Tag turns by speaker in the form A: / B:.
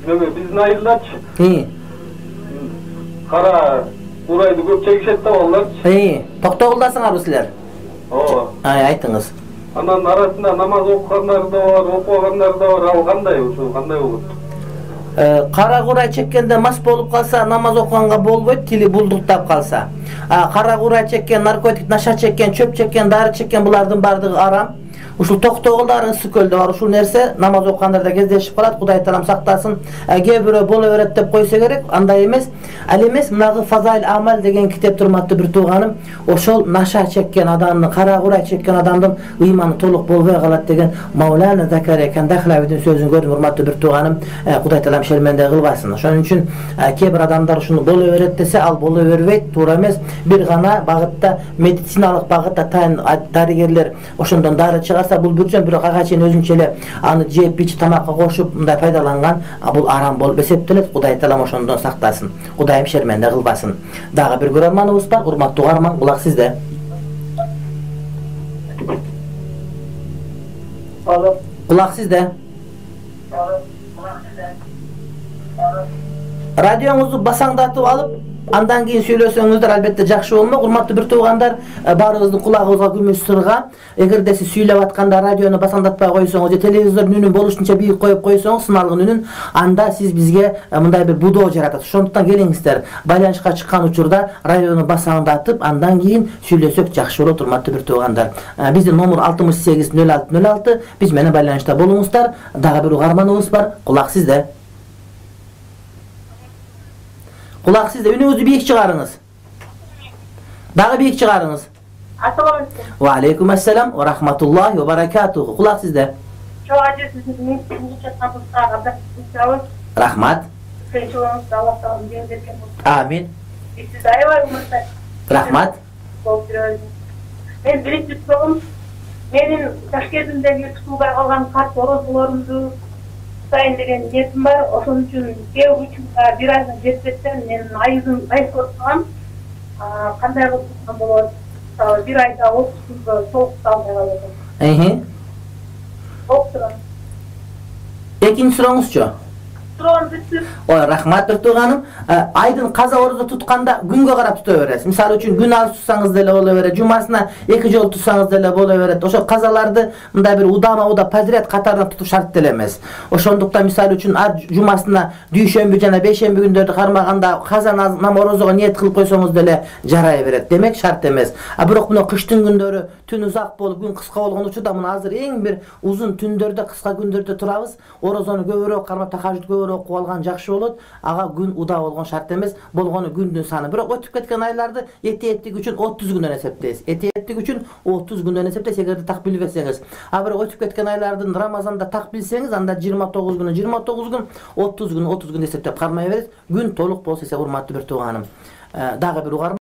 A: Неме биздин айылдачы кара урайды көп чегишет да балдарчы.
B: Токтогулдасыңарбы силер?
A: Ооба.
B: Айтыңыз.
A: Анан арасында намаз окугандар да бар, окугандар да бар. Ал кандай ушул кандай болот?
B: Кара курай чеккенде мас болуп калса намаз окуганга болбойт, тили булдуктап калса. Кара курай чеккен, наркотик, наша чеккен, чөп чеккен, дары чеккен булардын бардыгы арам. Ушул токтогулдар ысыкөлдө бар ушул нерсе намаз окугандарда кездешип калат. Кудай таалам сактасын. Кээ бирөө боло берет деп койсо керек, андай эмес. Ал эмес мынагы Фазаил Амал деген китеп турматтуу бир тууганым, ошол наша чеккен адамдын, кара курай чеккен адамдын ыйманы толук болбой калат деген Маулана Закария Кандахлавидин сөзүн көрдүм, урматтуу бир тууганым. Кудай таалам шерменде кылбасын. Ошон үчүн кээ бир адамдар ушуну боло берет десе, ал боло бербейт, туура эмес. Бир гана багытта, медициналык багытта тайын дарыгерлер ошондон дары чыгарса, бул бүрчөн бирок ага чейин өзүнчө эле аны жеп ич тамакка кошуп мындай пайдаланган, бул арам болуп эсептелет. Кудай таалам ошондон сактасын. Кудайым шерменде кылбасын. Дагы бир көрөрманыбыз бар, урматтуу угарман, кулак сизде. Кулак сизде. Радионузду басаңдатып алып, андан кийин сүйлөсөңүздөр албетте жакшы болмок. Урматтуу бир туугандар, баарыбыздын кулагыбызга күмүш сырга, эгерде сиз сүйлөп атканда радиону басаңдатпай койсоңуз же телевизордун үнүн болушунча бийик коюп койсоңуз, сыналган үнүн, анда сиз бизге мындай бир будоо жаратат. Ошондуктан келиңиздер, байланышка чыккан учурда радиону басаңдатып, андан кийин сүйлөсөк жакшы болот, урматтуу бир туугандар. Биздин номер 680606, биз менен байланышта болуңуздар. Дагы бир угарманыбыз бар, кулак сизде. Kulak sizde, ününüzü büyük çıkarınız. Daha büyük çıkarınız.
C: Assalamu alaikum.
B: Ve aleykümselam ve rahmetullahi ve berekatuhu. Kulak sizde.
C: Çok acı sizin
B: Rahmat. Amin. Rahmat.
C: Ben birinci sorum, benim Taşkent'imdeki tutuğa kalan kart borozlarımdı sayın degen niyetim var. Onun için bir aydan жетсем, men ay sortsam, qanday qilib tutsam bo'ladi? Bir ayda 30 kunga sovuq salmay qalaman. Sovuq turadi.
B: Ekinchi so'rangizchi. Rahmat bir tug'anim, aydın qaza oruza tutkanda günge qarab tutaverasiz. Misal üçün gün az tutsanız dele bolaveret, jumasına 2 jol tutsanız dele bolaveret. Oşo qazalardı mınday bir udama padret qatardan tutup şart delemez. Oşondukta misal üçün jumasına dүйшөмбү жана бейшемби күндөрдү кармаганда каза наморозого ниет кылып койсоңуз деле жарай берет. Демек шарт эмес. Бирок мына кыштын күндөрү түн узак болуп, күн кыска болгон учурда мына азыр эң бир узун түндөрдө, кыска күндөрдө турабыз. Орозону көбүрөөк кармап, тахажжуд көбүрөөк окуп алган жакшы болот. Ага күн уда болгон шарт эмес, болгону күндүн саны. Бирок өтүп кеткен айларды этиеттик үчүн 30 күндөн эсептейбиз. Этиеттик үчүн 30 күндөн эсептейсиз, эгерде так билбесеңиз. Бирок өтүп кеткен айлардын Рамазанда так билсеңиз, анда 29 күнү 29 күн, 30 күн 30 күн эсептеп кармай бересиз. Gün толук болсо, урматтуу бир тууганым. Дагы бир угарым